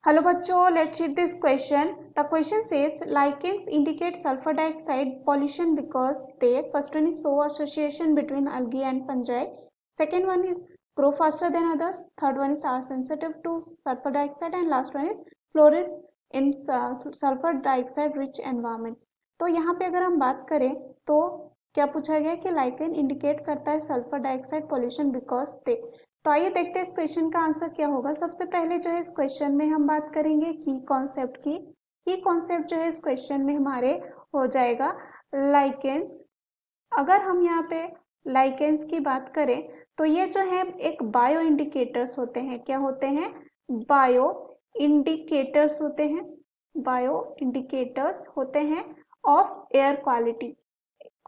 Hello bachcho, let's read this question. The question says lichens indicate sulfur dioxide pollution because they, first one is show association between algae and fungi, second one is grow faster than others, third one is are sensitive to sulfur dioxide and last one is flourish in sulfur dioxide rich environment. तो यहाँ पे अगर हम बात करें तो क्या पूछा गया कि लाइकेन इंडिकेट करता है sulphur dioxide pollution because they. तो आइए देखते हैं इस क्वेश्चन का आंसर क्या होगा। सबसे पहले जो है इस क्वेश्चन में हम बात करेंगे की कॉन्सेप्ट की। की कॉन्सेप्ट जो है इस क्वेश्चन में हमारे हो जाएगा लाइकेंस। अगर हम यहाँ पे लाइकेंस की बात करें तो ये जो है एक बायो इंडिकेटर्स होते हैं। क्या होते हैं? बायो इंडिकेटर्स होते हैं। बायो इंडिकेटर्स होते हैं of air quality.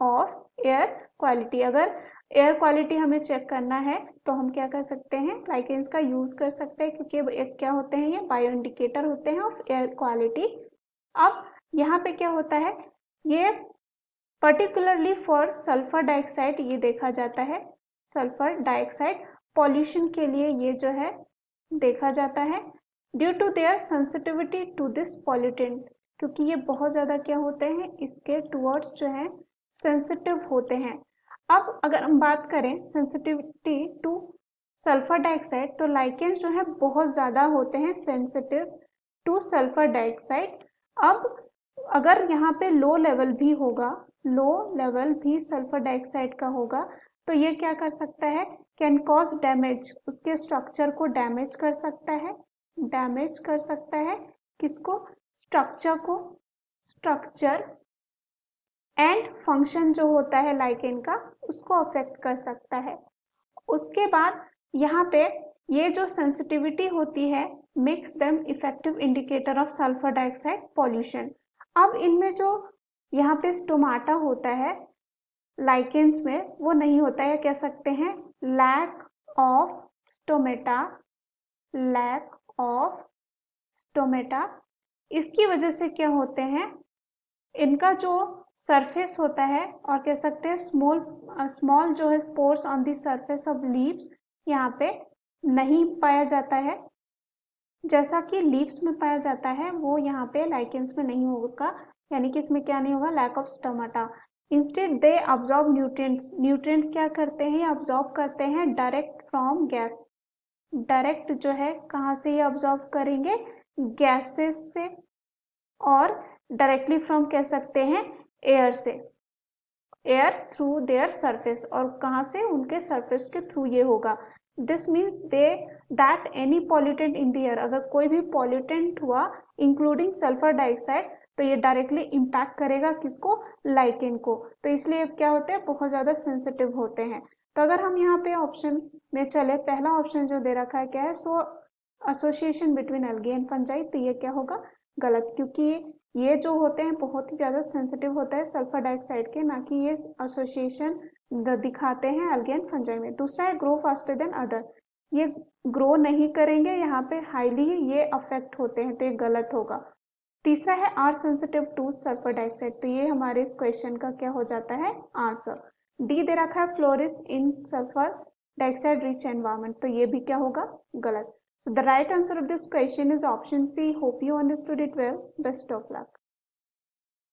Of air quality, अगर एयर क्वालिटी हमें चेक करना है तो हम क्या कर सकते हैं? लाइकेंस का यूज कर सकते हैं क्योंकि एक क्या होते हैं? ये बायो इंडिकेटर होते हैं ऑफ एयर क्वालिटी। अब यहाँ पे क्या होता है? ये पर्टिकुलरली फॉर सल्फर डाइऑक्साइड ये देखा जाता है। सल्फर डाइऑक्साइड पॉल्यूशन के लिए ये जो है देखा जाता है due to their sensitivity to this pollutant, क्योंकि ये बहुत ज़्यादा क्या होते हैं? इसके टुवर्ड्स जो है सेंसिटिव होते हैं। अब अगर हम बात करें सेंसिटिविटी टू सल्फर डाइऑक्साइड तो लाइकेंस जो है बहुत ज़्यादा होते हैं सेंसिटिव टू सल्फर डाइऑक्साइड। अब अगर यहाँ पे लो लेवल भी होगा, लो लेवल भी सल्फर डाइऑक्साइड का होगा तो ये क्या कर सकता है? कैन कॉज डैमेज, उसके स्ट्रक्चर को डैमेज कर सकता है। डैमेज कर सकता है किसको? स्ट्रक्चर को। स्ट्रक्चर एंड फंक्शन जो होता है लाइकेन का उसको अफेक्ट कर सकता है। उसके बाद यहाँ पे ये जो सेंसिटिविटी होती है makes them effective indicator of sulphur dioxide pollution. अब इनमें जो यहाँ पे स्टोमाटा होता है लाइकेंस में वो नहीं होता है, कह सकते हैं lack of stomata. Lack of stomata, इसकी वजह से क्या होते हैं? इनका जो सरफेस होता है और कह सकते हैं स्मॉल जो है pores on the surface of leaves यहाँ पे नहीं पाया जाता है। जैसा कि लीव्स में पाया जाता है वो यहाँ पे लाइकेंस में नहीं होगा, यानी कि इसमें क्या नहीं होगा? Lack of stomata. Instead they absorb nutrients. Nutrients क्या करते हैं? अब्जॉर्ब करते हैं डायरेक्ट फ्रॉम गैस। डायरेक्ट जो है कहाँ से ये अब्जॉर्ब करेंगे? गैसेस से, और डायरेक्टली फ्रॉम कह सकते हैं एयर से। एयर थ्रू देयर सरफेस, और कहाँ से? उनके सरफेस के थ्रू ये होगा। This means they that any pollutant in the air, अगर कोई भी पॉल्यूटेंट हुआ इंक्लूडिंग सल्फर डाइऑक्साइड तो ये डायरेक्टली इम्पैक्ट करेगा किसको? लाइकेन को। तो इसलिए क्या होते हैं? बहुत ज़्यादा सेंसिटिव होते हैं। तो अगर हम यहाँ पे ऑप्शन में चले, पहला ऑप्शन जो दे रखा है क्या है? So association between algae and fungi, तो ये क्या होगा? गलत, क्योंकि ये जो होते हैं बहुत ही ज़्यादा सेंसिटिव होता है सल्फर डाइऑक्साइड के, ना कि ये एसोसिएशन दिखाते हैं एल्गी एंड फंजाई में। दूसरा है ग्रो फास्टर देन अदर, ये ग्रो नहीं करेंगे, यहाँ पे हाईली ये अफेक्ट होते हैं, तो ये गलत होगा। तीसरा है are sensitive to sulphur dioxide, तो ये हमारे इस क्वेश्चन का क्या हो जाता है? आंसर। डी दे रखा है फ्लोरिश इन सल्फर डाइऑक्साइड रिच एनवायरमेंट, तो ये भी क्या होगा? गलत। So the right answer of this question is option C. Hope you understood it well. Best of luck.